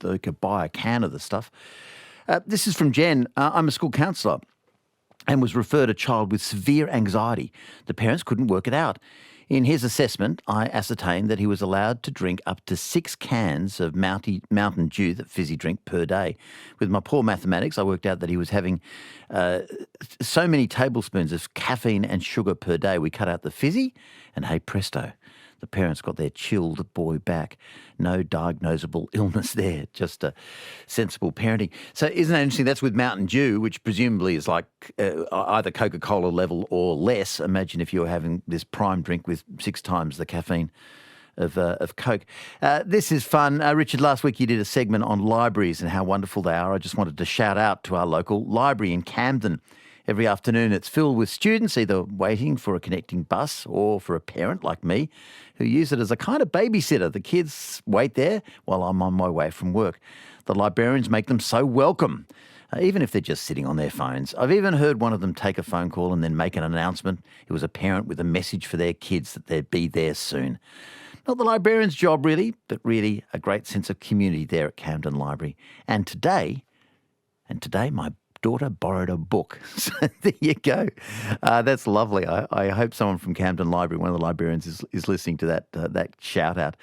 they could buy a can of the stuff. This is from Jen. I'm a school counsellor and was referred a child with severe anxiety. The parents couldn't work it out. In his assessment, I ascertained that he was allowed to drink up to 6 cans of Mountain Dew, that fizzy drink, per day. With my poor mathematics, I worked out that he was having so many tablespoons of caffeine and sugar per day. We cut out the fizzy, and hey presto, the parents got their chilled boy back. No diagnosable illness there, just a sensible parenting. So isn't that interesting? That's with Mountain Dew, which presumably is like either Coca-Cola level or less. Imagine if you were having this prime drink with 6 times the caffeine of Coke. This is fun. Richard, last week you did a segment on libraries and how wonderful they are. I just wanted to shout out to our local library in Camden. Every afternoon it's filled with students either waiting for a connecting bus or for a parent like me who use it as a kind of babysitter. The kids wait there while I'm on my way from work. The librarians make them so welcome, even if they're just sitting on their phones. I've even heard one of them take a phone call and then make an announcement. It was a parent with a message for their kids that they'd be there soon. Not the librarian's job really, but really a great sense of community there at Camden Library. And today my daughter borrowed a book. So there you go. That's lovely. I hope someone from Camden Library, one of the librarians, is listening to that shout out.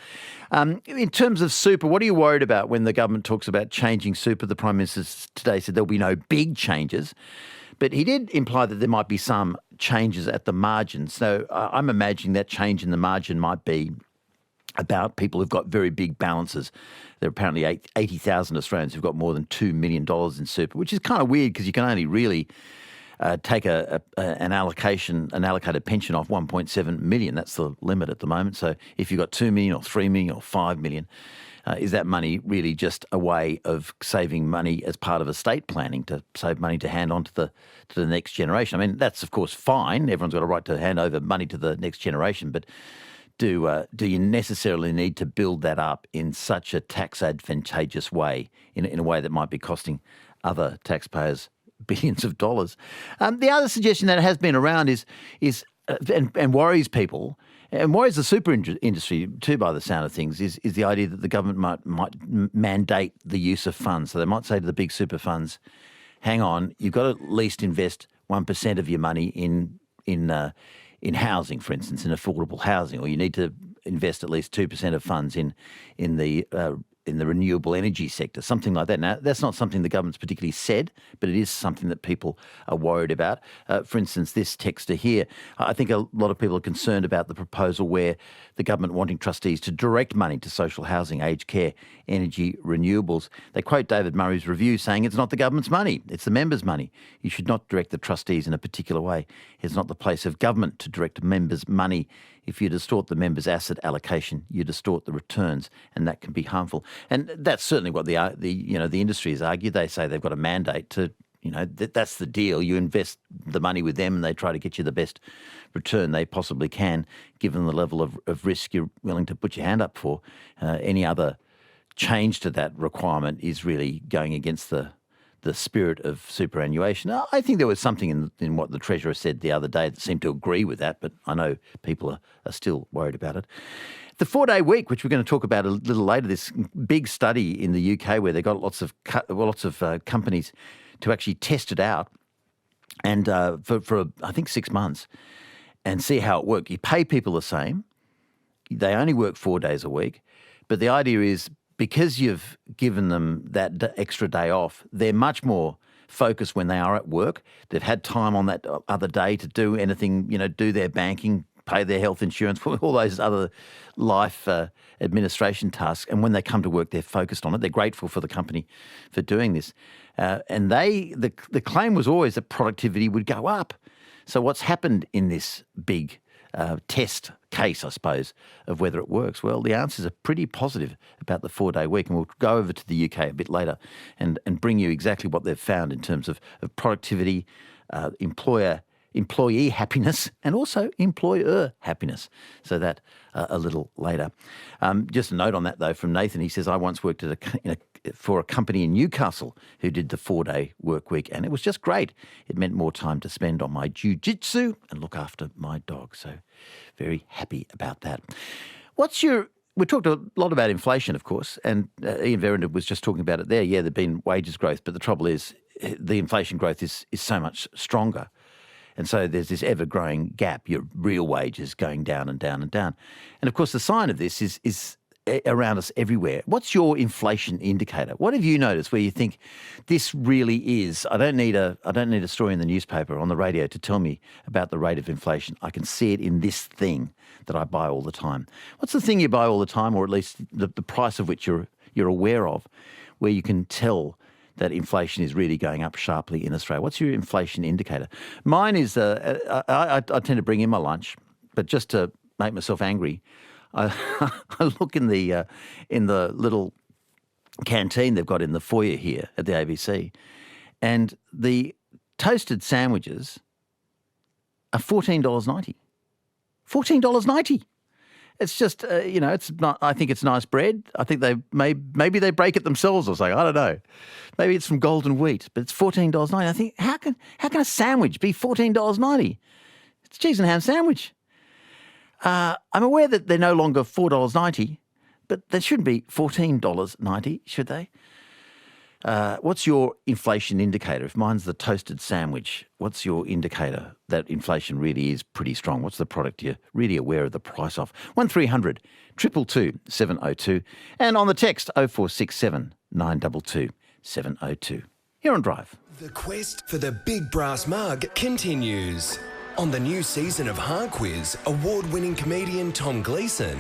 In terms of super, what are you worried about when the government talks about changing super? The Prime Minister today said there'll be no big changes, but he did imply that there might be some changes at the margin. So I'm imagining that change in the margin might be about people who've got very big balances. There are apparently 80,000 Australians who've got more than $2 million in super, which is kind of weird because you can only really take an allocated pension off 1.7 million. That's the limit at the moment. So if you've got 2 million or 3 million or 5 million, is that money really just a way of saving money as part of estate planning to save money to hand on to the next generation? I mean, that's of course fine. Everyone's got a right to hand over money to the next generation, but do you necessarily need to build that up in such a tax advantageous way, in a way that might be costing other taxpayers billions of dollars? The other suggestion that has been around is and worries people, and worries the super industry too, by the sound of things, is the idea that the government might mandate the use of funds. So they might say to the big super funds, hang on, you've got to at least invest 1% of your money in housing, for instance, in affordable housing, or you need to invest at least 2% of funds in the renewable energy sector, something like that. Now, that's not something the government's particularly said, but it is something that people are worried about. For instance, this texter here, I think a lot of people are concerned about the proposal where the government wanting trustees to direct money to social housing, aged care, energy, renewables. They quote David Murray's review saying it's not the government's money, it's the members' money. You should not direct the trustees in a particular way. It's not the place of government to direct members' money. If you distort the members' asset allocation, you distort the returns, and that can be harmful. And that's certainly what the industry has argued. They say they've got a mandate to, that's the deal. You invest the money with them, and they try to get you the best return they possibly can, given the level of risk you're willing to put your hand up for. Any other change to that requirement is really going against the spirit of superannuation. I think there was something in what the Treasurer said the other day that seemed to agree with that, but I know people are still worried about it. The 4-day week, which we're going to talk about a little later, this big study in the UK where they got lots of companies to actually test it out, and for I think 6 months, and see how it worked. You pay people the same. They only work 4 days a week, but the idea is, because you've given them that extra day off, they're much more focused when they are at work. They've had time on that other day to do anything, do their banking, pay their health insurance, all those other life administration tasks. And when they come to work, they're focused on it. They're grateful for the company for doing this. And the claim was always that productivity would go up. So what's happened in this big test case, I suppose, of whether it works? Well, the answers are pretty positive about the 4-day week, and we'll go over to the UK a bit later and bring you exactly what they've found in terms of productivity, employee happiness, and also employer happiness. So that a little later. Just a note on that, though, from Nathan. He says, I once worked for a company in Newcastle who did the 4-day work week, and it was just great. It meant more time to spend on my jiu-jitsu and look after my dog. So very happy about that. What's your we talked a lot about inflation, of course, and Ian Verrender was just talking about it there. Yeah, there've been wages growth, but the trouble is the inflation growth is so much stronger. And so there's this ever-growing gap, your real wages going down and down and down. And, of course, the sign of this is around us everywhere. What's your inflation indicator? What have you noticed where you think this really is? I don't need a story in the newspaper or on the radio to tell me about the rate of inflation. I can see it in this thing that I buy all the time. What's the thing you buy all the time, or at least the price of which you're aware of, where you can tell that inflation is really going up sharply in Australia? What's your inflation indicator? Mine is, I tend to bring in my lunch, but just to make myself angry, I look in the little canteen they've got in the foyer here at the ABC, and the toasted sandwiches are $14.90. $14.90. It's just, it's not. I think it's nice bread. I think maybe they break it themselves or something. I don't know. Maybe it's from Golden Wheat, but it's $14.90. I think how can a sandwich be $14.90? It's a cheese and ham sandwich. I'm aware that they're no longer $4.90, but they shouldn't be $14.90, should they? What's your inflation indicator? If mine's the toasted sandwich, what's your indicator that inflation really is pretty strong? What's the product you're really aware of the price of? 1300 222 702 and on the text 0467 922 702. Here on Drive. The quest for the big brass mug continues. On the new season of Hard Quiz, award-winning comedian Tom Gleeson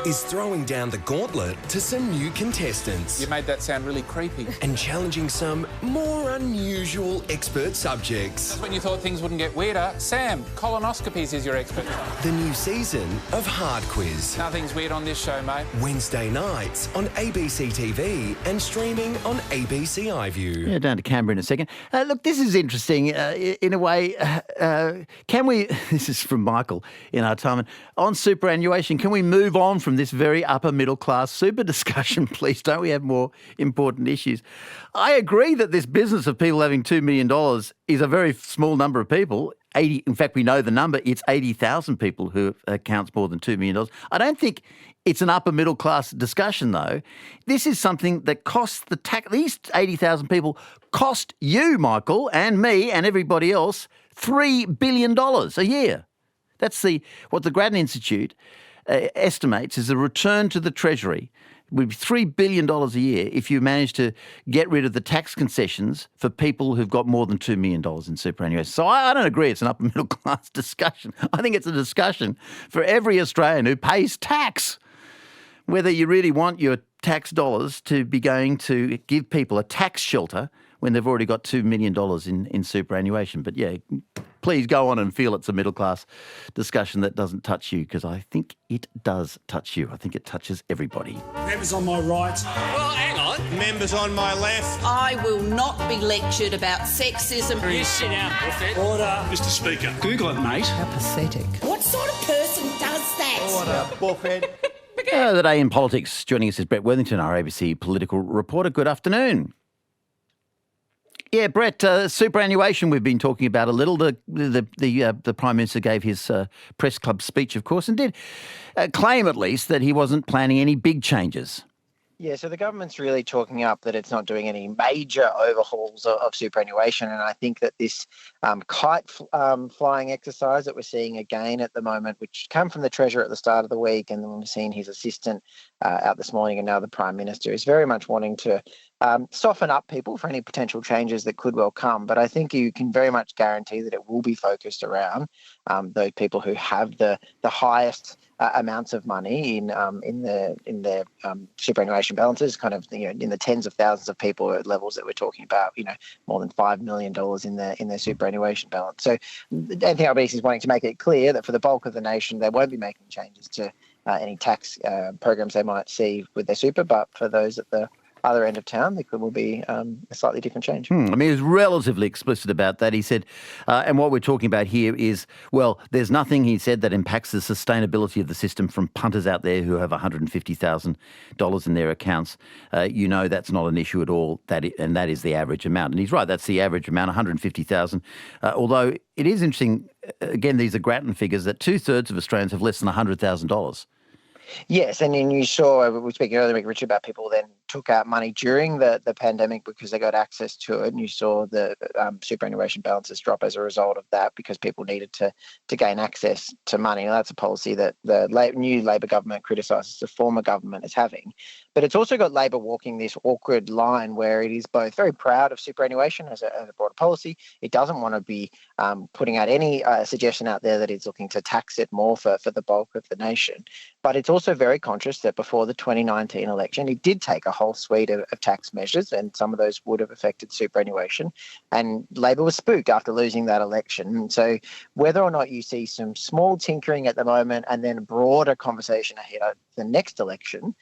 is throwing down the gauntlet to some new contestants. You made that sound really creepy. And challenging some more unusual expert subjects. Just when you thought things wouldn't get weirder, Sam, colonoscopies is your expert. The new season of Hard Quiz. Nothing's weird on this show, mate. Wednesday nights on ABC TV and streaming on ABC iView. Yeah, down to Canberra in a second. Look, this is interesting in a way. Can we, this is from Michael in our time, on superannuation, can we move on from this very upper middle class super discussion, please? Don't we have more important issues? I agree that this business of people having $2 million is a very small number of people. In fact, we know the number. It's 80,000 people who accounts more than $2 million. I don't think it's an upper middle class discussion, though. This is something that costs the tax. These 80,000 people cost you, Michael, and me and everybody else $3 billion a year. That's what the Grattan Institute estimates is a return to the Treasury would be $3 billion a year if you manage to get rid of the tax concessions for people who've got more than $2 million in superannuation. So I don't agree it's an upper middle class discussion. I think it's a discussion for every Australian who pays tax, whether you really want your tax dollars to be going to give people a tax shelter when they've already got $2 million in superannuation. But yeah, please go on and feel it's a middle class discussion that doesn't touch you, because I think it does touch you. I think it touches everybody. Members on my right. Well, hang on. Members on my left. I will not be lectured about sexism. You sit down. Order. Mr. Speaker. Google it, mate. How pathetic. What sort of person does that? Order. Bullhead. The day in politics. Joining us is Brett Worthington, our ABC political reporter. Good afternoon. Yeah, Brett, superannuation we've been talking about a little. The Prime Minister gave his press club speech, of course, and did claim at least that he wasn't planning any big changes. Yeah, so the government's really talking up that it's not doing any major overhauls of superannuation, and I think that this kite flying exercise that we're seeing again at the moment, which came from the Treasurer at the start of the week, and then we've seen his assistant out this morning, and now the Prime Minister, is very much wanting to soften up people for any potential changes that could well come. But I think you can very much guarantee that it will be focused around those people who have the highest amounts of money in their superannuation balances, kind of in the tens of thousands of people at levels that we're talking about, more than $5 million in their superannuation balance. So Anthony Albanese is wanting to make it clear that for the bulk of the nation, they won't be making changes to any tax programs they might see with their super, but for those at the other end of town, there will be a slightly different change. I mean, he was relatively explicit about that. He said, and what we're talking about here is, well, there's nothing, he said, that impacts the sustainability of the system from punters out there who have $150,000 in their accounts. That's not an issue at all, and that is the average amount. And he's right, that's the average amount, $150,000. Although it is interesting, again, these are Grattan figures, that 2/3 of Australians have less than $100,000. Yes, and then you saw, we were speaking earlier, Richard, about people then took out money during the pandemic because they got access to it, and you saw the superannuation balances drop as a result of that because people needed to gain access to money. Now, that's a policy that the new Labor government criticises the former government as having. But it's also got Labor walking this awkward line where it is both very proud of superannuation as a broader policy. It doesn't want to be putting out any suggestion out there that it's looking to tax it more for the bulk of the nation. But it's also very conscious that before the 2019 election, it did take a whole suite of tax measures, and some of those would have affected superannuation. And Labor was spooked after losing that election. And so whether or not you see some small tinkering at the moment and then a broader conversation ahead of the next election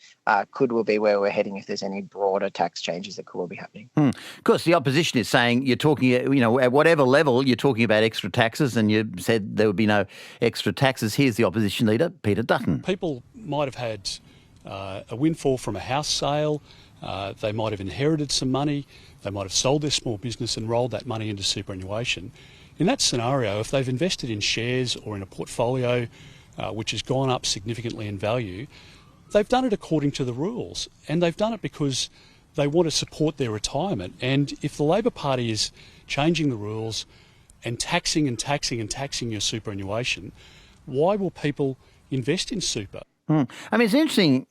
could well be where we're heading if there's any broader tax changes that could well be happening. Of course, the opposition is saying you're talking, at whatever level, you're talking about extra taxes, and you said there would be no extra taxes. Here's the opposition leader, Peter Dutton. People might have had a windfall from a house sale. They might have inherited some money. They might have sold their small business and rolled that money into superannuation. In that scenario, if they've invested in shares or in a portfolio which has gone up significantly in value, they've done it according to the rules, and they've done it because they want to support their retirement. And if the Labor Party is changing the rules and taxing your superannuation, why will people invest in super? I mean, it's an interesting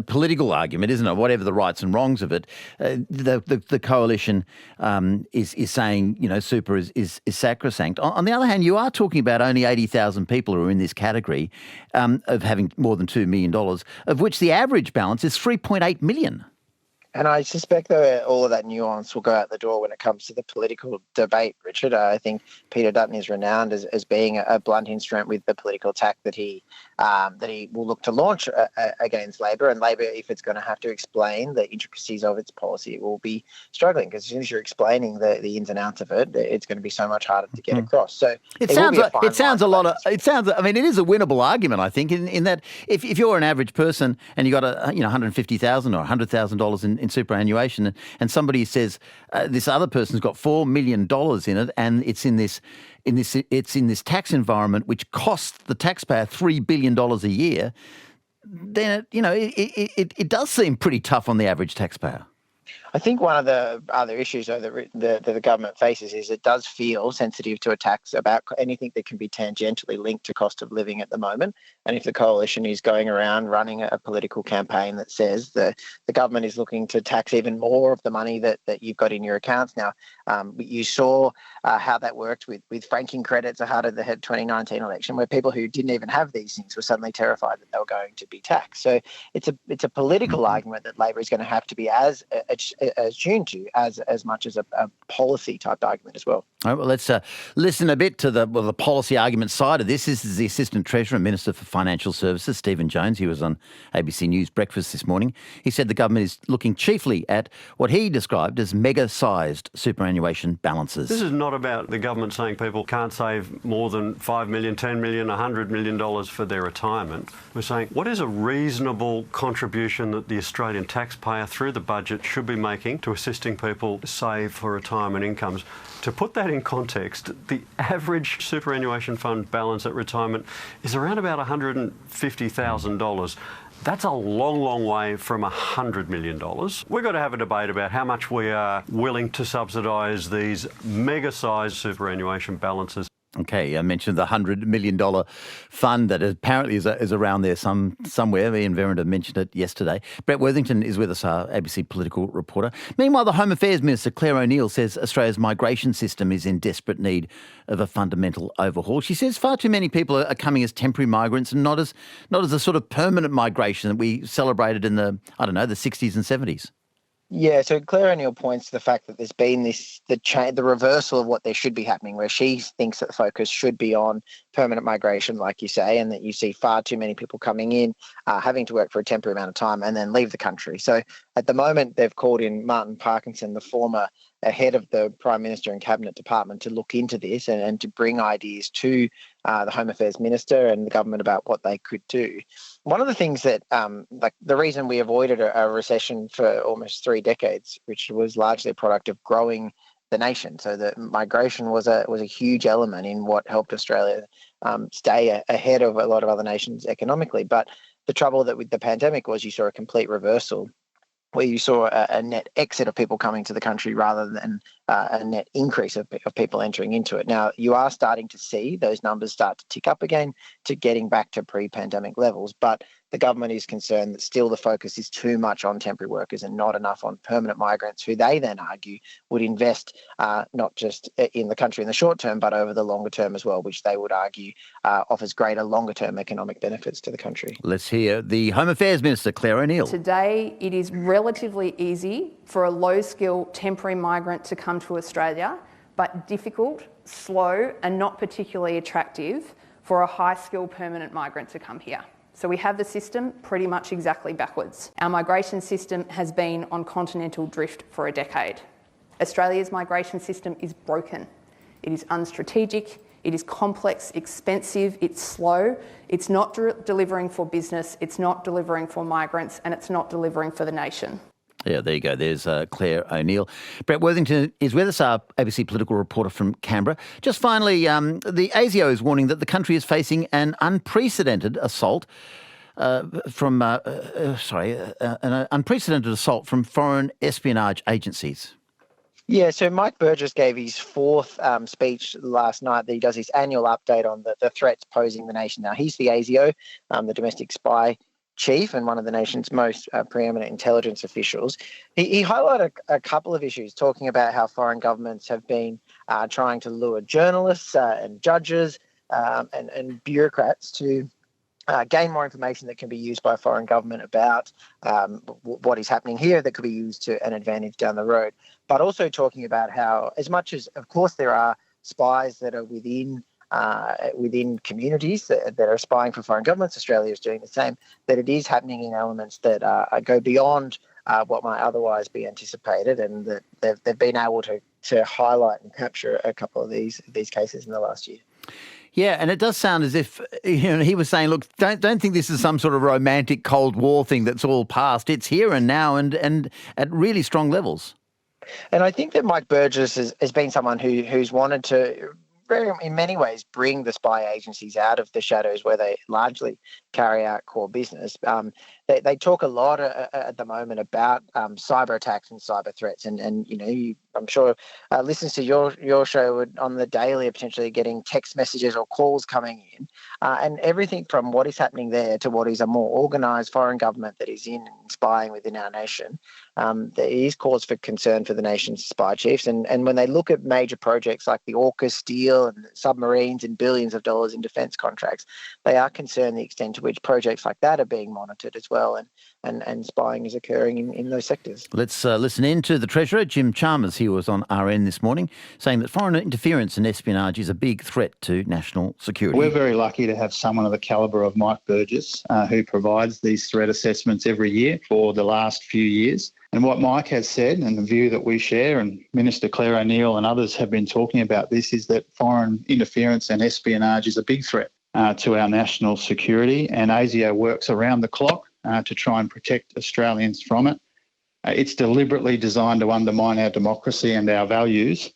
political argument, isn't it? Whatever the rights and wrongs of it, the coalition is saying, super is sacrosanct. On the other hand, you are talking about only 80,000 people who are in this category of having more than $2 million, of which the average balance is 3.8 million. And I suspect that all of that nuance will go out the door when it comes to the political debate, Richard. I think Peter Dutton is renowned as being a blunt instrument with the political attack that he will look to launch against Labor. And Labor, if it's going to have to explain the intricacies of its policy, it will be struggling, because as soon as you're explaining the ins and outs of it, it's going to be so much harder to get across. So it sounds a winnable argument, I think, in that if you're an average person and you got $150,000 or $100,000 in superannuation, and somebody says this other person's got $4 million in it, and it's in this tax environment which costs the taxpayer $3 billion a year, then it does seem pretty tough on the average taxpayer. I think one of the other issues that the government faces is it does feel sensitive to a tax about anything that can be tangentially linked to cost of living at the moment. And if the coalition is going around running a political campaign that says the government is looking to tax even more of the money that you've got in your accounts now, you saw how that worked with franking credits ahead of the 2019 election, where people who didn't even have these things were suddenly terrified that they were going to be taxed. So it's a political argument that Labor is going to have to be as tuned to as much as a policy type argument as well. All right, well, let's listen a bit to the policy argument side of this. This is the Assistant Treasurer and Minister for Financial Services, Stephen Jones. He was on ABC News Breakfast this morning. He said the government is looking chiefly at what he described as mega-sized superannuation balances. This is not about the government saying people can't save more than $5 million, $10 million, $100 million for their retirement. We're saying what is a reasonable contribution that the Australian taxpayer through the budget should be making to assisting people save for retirement incomes. To put that in context, the average superannuation fund balance at retirement is around about $150,000. That's a long, long way from $100 million. We've got to have a debate about how much we are willing to subsidise these mega-sized superannuation balances. Okay, I mentioned the $100 million fund that apparently is around there somewhere. Ian Verrinder mentioned it yesterday. Brett Worthington is with us, our ABC political reporter. Meanwhile, the Home Affairs Minister, Claire O'Neil, says Australia's migration system is in desperate need of a fundamental overhaul. She says far too many people are coming as temporary migrants and not as a sort of permanent migration that we celebrated in the 60s and 70s. Yeah, so Claire O'Neil points to the fact that there's been the reversal of what there should be happening, where she thinks that the focus should be on permanent migration, like you say, and that you see far too many people coming in, having to work for a temporary amount of time and then leave the country. So at the moment, they've called in Martin Parkinson, the former head of the Prime Minister and Cabinet Department, to look into this and to bring ideas to the Home Affairs Minister and the government about what they could do. One of the things that, the reason we avoided a recession for almost 3 decades, which was largely a product of growing the nation. So the migration was a huge element in what helped Australia stay ahead of a lot of other nations economically. But The trouble that with the pandemic was you saw a complete reversal, where you saw a net exit of people coming to the country rather than a net increase of people entering into it. Now, you are starting to see those numbers start to tick up again to getting back to pre-pandemic levels, but the government is concerned that still the focus is too much on temporary workers and not enough on permanent migrants, who they then argue would invest not just in the country in the short term, but over the longer term as well, which they would argue offers greater longer term economic benefits to the country. Let's hear the Home Affairs Minister, Claire O'Neill. Today, it is relatively easy for a low-skill temporary migrant to come to Australia, but difficult, slow, and not particularly attractive for a high-skill permanent migrant to come here. So we have the system pretty much exactly backwards. Our migration system has been on continental drift for a decade. Australia's migration system is broken. It is unstrategic, it is complex, expensive, it's slow, it's not delivering for business, it's not delivering for migrants, and it's not delivering for the nation. Yeah, there you go. There's Claire O'Neill. Brett Worthington is with us, our ABC political reporter from Canberra. Just finally, the ASIO is warning that the country is facing an unprecedented assault an unprecedented assault from foreign espionage agencies. Yeah, so Mike Burgess gave his fourth speech last night. He does his annual update on the threats posing the nation. Now, he's the ASIO, the domestic spy chief and one of the nation's most preeminent intelligence officials. He highlighted a couple of issues, talking about how foreign governments have been trying to lure journalists and judges and bureaucrats to gain more information that can be used by a foreign government about what is happening here that could be used to an advantage down the road. But also talking about how, as much as, of course, there are spies that are within communities that are spying for foreign governments, Australia is doing the same, that it is happening in elements that go beyond what might otherwise be anticipated, and that they've been able to highlight and capture a couple of these cases in the last year. Yeah, and it does sound as if he was saying, look, don't think this is some sort of romantic Cold War thing that's all past. It's here and now and at really strong levels. And I think that Mike Burgess has been someone who's wanted to, in many ways, bring the spy agencies out of the shadows where they largely carry out core business. They talk a lot at the moment about cyber attacks and cyber threats, and I'm sure listeners to your show would, on the daily, are potentially getting text messages or calls coming in, and everything from what is happening there to what is a more organised foreign government that is in and spying within our nation. There is cause for concern for the nation's spy chiefs, and when they look at major projects like the AUKUS deal and submarines and billions of dollars in defence contracts, they are concerned the extent to which projects like that are being monitored as well, and spying is occurring in those sectors. Let's listen in to the Treasurer, Jim Chalmers. He was on RN this morning saying that foreign interference and espionage is a big threat to national security. We're very lucky to have someone of the calibre of Mike Burgess who provides these threat assessments every year for the last few years. And what Mike has said, and the view that we share, and Minister Claire O'Neill and others have been talking about this, is that foreign interference and espionage is a big threat to our national security, and ASIO works around the clock to try and protect Australians from it. It's deliberately designed to undermine our democracy and our values,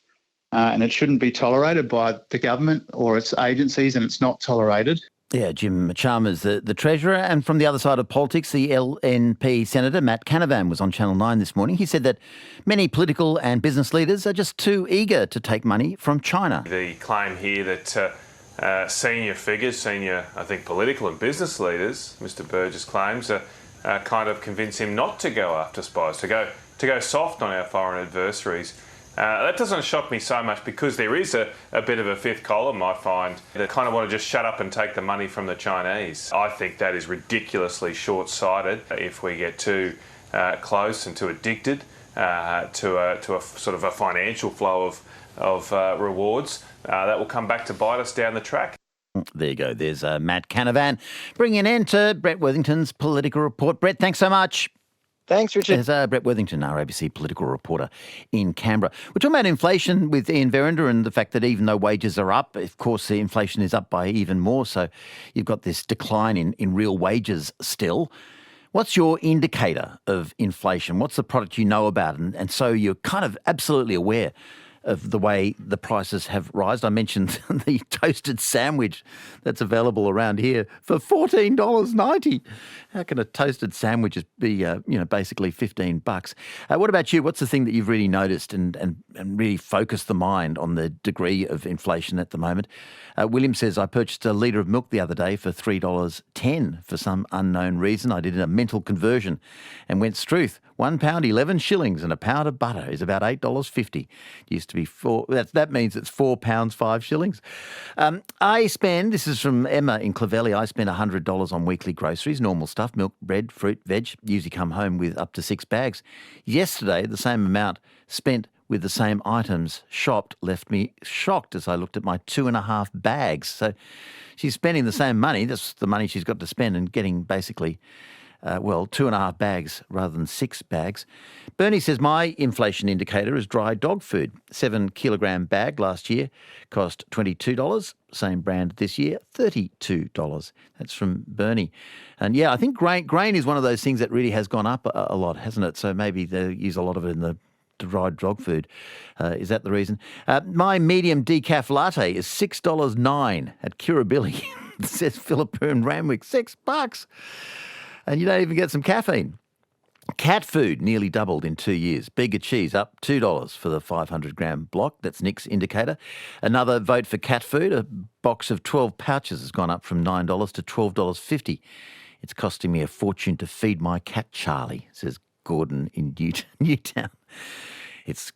and it shouldn't be tolerated by the government or its agencies, and it's not tolerated. Yeah, Jim Chalmers, the Treasurer. And from the other side of politics, the LNP Senator Matt Canavan was on Channel 9 this morning. He said that many political and business leaders are just too eager to take money from China. The claim here that senior figures, I think political and business leaders, Mr Burgess claims, kind of convince him not to go after spies, to go soft on our foreign adversaries. That doesn't shock me so much because there is a bit of a fifth column, I find, that kind of want to just shut up and take the money from the Chinese. I think that is ridiculously short-sighted. If we get too close and too addicted to a sort of a financial flow of rewards, that will come back to bite us down the track. There you go. There's Matt Canavan bringing an end to Brett Worthington's political report. Brett, thanks so much. Thanks, Richard. There's Brett Worthington, our ABC political reporter in Canberra. We're talking about inflation with Ian Verinder and the fact that even though wages are up, of course, the inflation is up by even more. So you've got this decline in real wages still. What's your indicator of inflation? What's the product you know about? And so you're kind of absolutely aware of the way the prices have risen. I mentioned the toasted sandwich that's available around here for $14.90. How can a toasted sandwich be, basically $15? What about you? What's the thing that you've really noticed and really focused the mind on the degree of inflation at the moment? William says, I purchased a litre of milk the other day for $3.10 for some unknown reason. I did a mental conversion and went struth. £1, 11 shillings, and a pound of butter is about $8.50. It used to be that means it's £4, 5 shillings. This is from Emma in Clovelly, I spend $100 on weekly groceries, normal stuff, milk, bread, fruit, veg, usually come home with up to 6 bags. Yesterday, the same amount spent with the same items shopped left me shocked as I looked at my 2.5 bags. So she's spending the same money, that's the money she's got to spend, and getting basically 2.5 bags rather than 6 bags. Bernie says, my inflation indicator is dry dog food. 7 kilogram bag last year cost $22. Same brand this year, $32. That's from Bernie. And yeah, I think grain is one of those things that really has gone up a lot, hasn't it? So maybe they use a lot of it in the dried dog food. Is that the reason? My medium decaf latte is $6.09 at Kirribilli. It says Philippa and Ramwick, $6. And you don't even get some caffeine. Cat food nearly doubled in 2 years. Bega cheese up $2 for the 500-gram block. That's Nick's indicator. Another vote for cat food. A box of 12 pouches has gone up from $9 to $12.50. It's costing me a fortune to feed my cat Charlie, says Gordon in Newtown. It's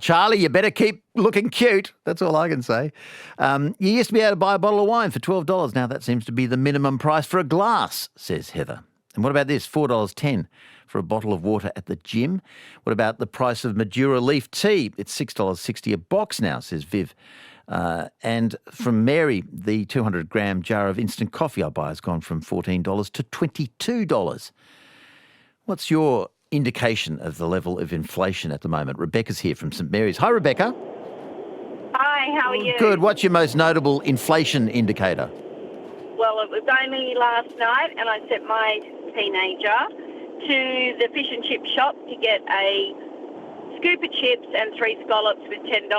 Charlie, you better keep looking cute. That's all I can say. You used to be able to buy a bottle of wine for $12. Now that seems to be the minimum price for a glass, says Heather. And what about this? $4.10 for a bottle of water at the gym. What about the price of Madura leaf tea? It's $6.60 a box now, says Viv. And from Mary, the 200-gram jar of instant coffee I buy has gone from $14 to $22. What's your indication of the level of inflation at the moment? Rebecca's here from St Mary's. Hi, Rebecca. Hi, how are you? Good. What's your most notable inflation indicator? Well, it was only last night, and I sent my teenager to the fish and chip shop to get a scoop of chips and 3 scallops with $10,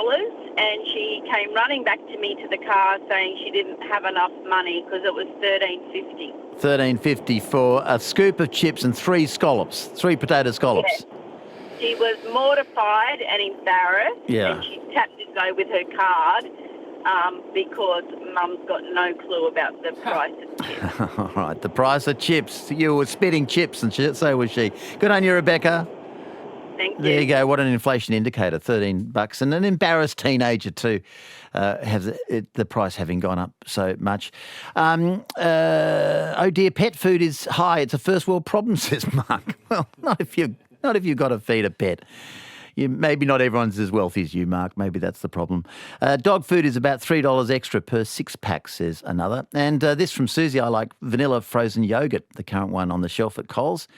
and she came running back to me to the car saying she didn't have enough money because it was $13.50. $13.50 for a scoop of chips and 3 scallops, 3 potato scallops. Yeah. She was mortified and embarrassed, and she tapped his go with her card because Mum's got no clue about the price of chips. All right, the price of chips. You were spitting chips and so was she. Good on you, Rebecca. Thank you. There you go. What an inflation indicator, $13. And an embarrassed teenager too, has the price having gone up so much. Oh dear, pet food is high. It's a first world problem, says Mark. Well, not if you've got to feed a pet. Maybe not everyone's as wealthy as you, Mark. Maybe that's the problem. Dog food is about $3 extra per 6-pack, says another. And this from Susie, I like vanilla frozen yogurt. The current one on the shelf at Coles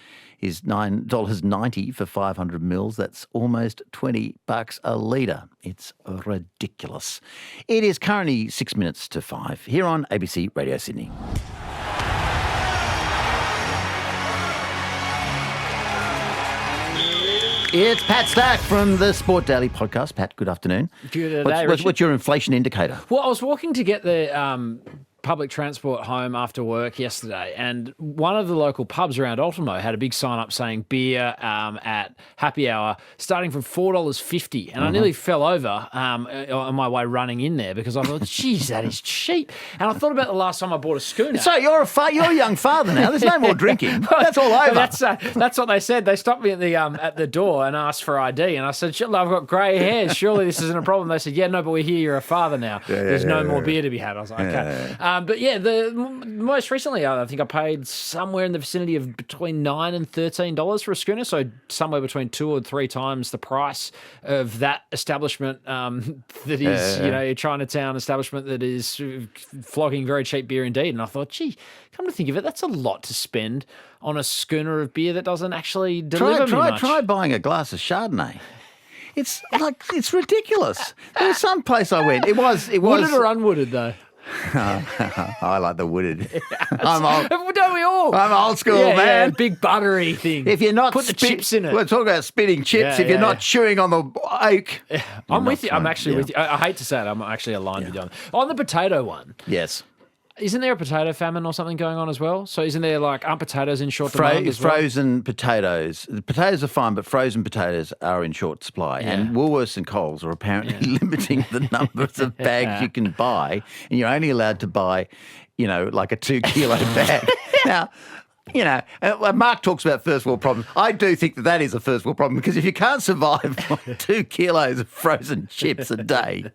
is $9.90 for 500 mils. That's almost $20 a litre. It's ridiculous. It is currently 6 minutes to 5 here on ABC Radio Sydney. It's Pat Stack from the Sport Daily podcast. Pat, good afternoon. Good day, Richard. What's your inflation indicator? Well, I was walking to get the public transport home after work yesterday, and one of the local pubs around Ultimo had a big sign up saying beer at happy hour starting from $4.50, and I nearly fell over on my way running in there because I thought, geez, that is cheap. And I thought about the last time I bought a schooner. So you're a young father now. There's no more drinking. That's all over. That's what they said. They stopped me at the door and asked for ID, and I said, I've got grey hairs. Surely this isn't a problem. They said, yeah, no, but we hear you're a father now. There's no more beer to be had. I was like, okay. But yeah, most recently, I think I paid somewhere in the vicinity of between $9 and $13 for a schooner, so somewhere between 2 or 3 times the price of that establishment that is, a Chinatown establishment that is flogging very cheap beer indeed. And I thought, gee, come to think of it, that's a lot to spend on a schooner of beer that doesn't actually deliver me much. Try buying a glass of Chardonnay. It's it's There was some place I went. It was wooded or unwooded though. I like the wooded. Don't we we all? I'm old school, Yeah, man. big buttery thing. If you're not put the chips in it. we're talking about spitting chips. Yeah, if you're yeah, not yeah. chewing on the oak, I'm with you. I'm actually with you. I hate to say it. I'm actually aligned with you on the potato one. Yes. Isn't there a potato famine or something going on as well? So isn't there aren't potatoes in short demand as well? Frozen potatoes. The potatoes are fine, but frozen potatoes are in short supply. Yeah. And Woolworths and Coles are apparently limiting the numbers of bags you can buy, and you're only allowed to buy, like a 2 kilo bag. Now, Mark talks about first world problems. I do think that is a first world problem, because if you can't survive on 2 kilos of frozen chips a day,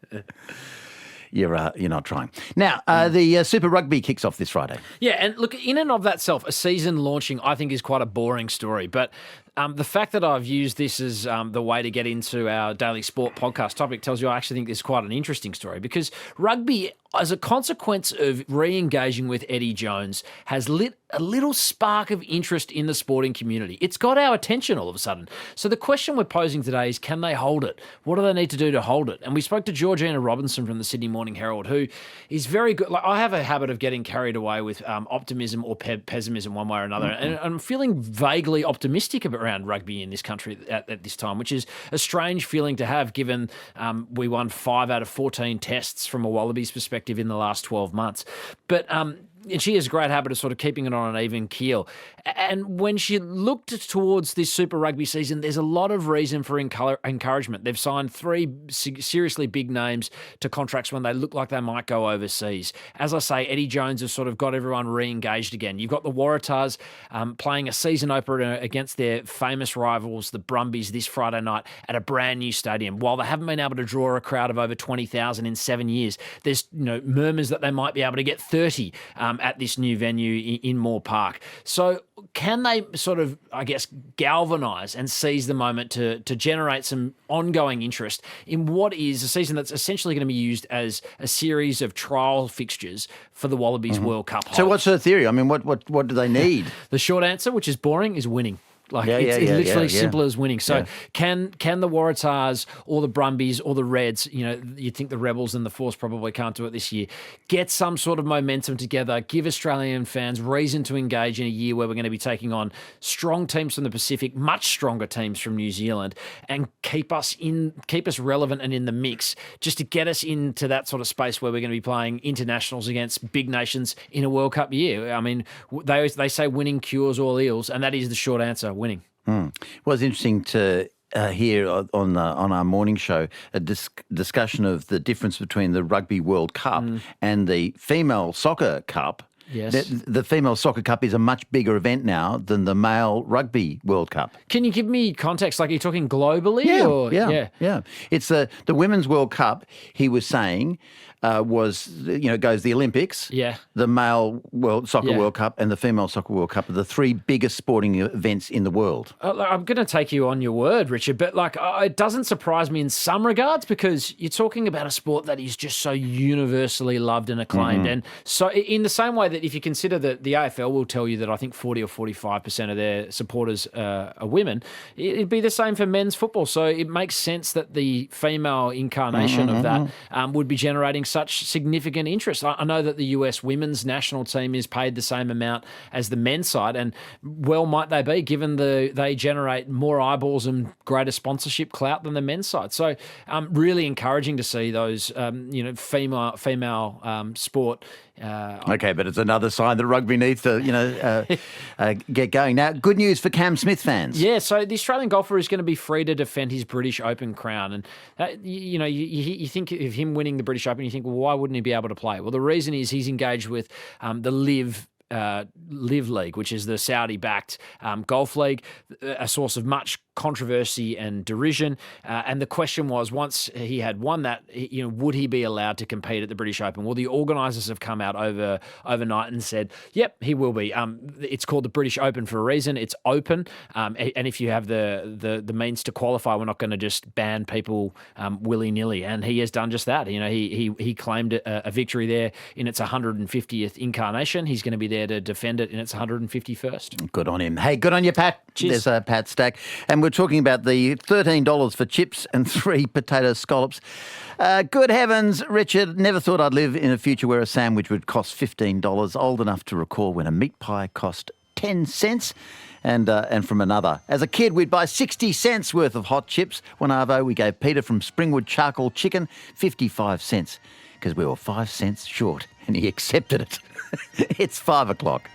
you're not trying. Now, the Super Rugby kicks off this Friday. Yeah, and look, in and of that self, a season launching, I think, is quite a boring story. But the fact that I've used this as the way to get into our daily sport podcast topic tells you I actually think this is quite an interesting story, because rugby, as a consequence of re-engaging with Eddie Jones, has lit a little spark of interest in the sporting community. It's got our attention all of a sudden. So the question we're posing today is, can they hold it? What do they need to do to hold it? And we spoke to Georgina Robinson from the Sydney Morning Herald, who is very good. I have a habit of getting carried away with optimism or pessimism one way or another. And I'm feeling vaguely optimistic around rugby in this country at this time, which is a strange feeling to have, given we won 5 out of 14 tests from a Wallabies perspective in the last 12 months. But and she has a great habit of sort of keeping it on an even keel. And when she looked towards this Super Rugby season, there's a lot of reason for encouragement. They've signed 3 seriously big names to contracts when they look like they might go overseas. As I say, Eddie Jones has sort of got everyone re-engaged again. You've got the Waratahs playing a season opener against their famous rivals, the Brumbies, this Friday night at a brand new stadium. While they haven't been able to draw a crowd of over 20,000 in 7 years, there's murmurs that they might be able to get 30 at this new venue in Moore Park. So can they sort of, I guess, galvanise and seize the moment to generate some ongoing interest in what is a season that's essentially going to be used as a series of trial fixtures for the Wallabies World Cup hope? So what's her theory? I mean, what do they need? The short answer, which is boring, is winning. It's yeah, literally yeah. simple as winning. So can the Waratahs or the Brumbies or the Reds, you'd think the Rebels and the Force probably can't do it this year, get some sort of momentum together, give Australian fans reason to engage in a year where we're going to be taking on strong teams from the Pacific, much stronger teams from New Zealand, and keep us relevant and in the mix, just to get us into that sort of space where we're going to be playing internationals against big nations in a World Cup year. I mean, they say winning cures all ills, and that is the short answer. Winning. Well, it's interesting to hear on our morning show a discussion of the difference between the Rugby World Cup and the Female Soccer Cup. Yes. The Female Soccer Cup is a much bigger event now than the Male Rugby World Cup. Can you give me context? Like, are you talking globally? Yeah. It's the Women's World Cup, he was saying, goes the Olympics, the Male Soccer World Cup and the Female Soccer World Cup are the 3 biggest sporting events in the world. I'm going to take you on your word, Richard, but it doesn't surprise me in some regards, because you're talking about a sport that is just so universally loved and acclaimed. And so in the same way that if you consider that the AFL will tell you that I think 40 or 45% of their supporters are women, it'd be the same for men's football. So it makes sense that the female incarnation of that would be generating such significant interest. I know that the US women's national team is paid the same amount as the men's side, and well might they be, given they generate more eyeballs and greater sponsorship clout than the men's side. So really encouraging to see those female sport. Okay, but it's another sign that rugby needs to get going. Now, good news for Cam Smith fans. Yeah, so the Australian golfer is going to be free to defend his British Open crown. And, you think of him winning the British Open, you think, well, why wouldn't he be able to play? Well, the reason is he's engaged with the Live League, which is the Saudi-backed golf league, a source of much controversy and derision. And the question was, once he had won that, would he be allowed to compete at the British Open? Well, the organisers have come out overnight and said, yep, he will be. It's called the British Open for a reason. It's open. And if you have the means to qualify, we're not going to just ban people willy-nilly. And he has done just that. He claimed a victory there in its 150th incarnation. He's going to be there to defend it in its 151st. Good on him. Hey, good on you, Pat. Cheers. There's Pat Stack. And we're talking about the $13 for chips and 3 potato scallops. Good heavens, Richard, never thought I'd live in a future where a sandwich would cost $15. Old enough to recall when a meat pie cost 10 cents. And from another. As a kid, we'd buy 60 cents worth of hot chips. One arvo, we gave Peter from Springwood Charcoal Chicken 55 cents because we were 5 cents short, and he accepted it. It's 5 o'clock.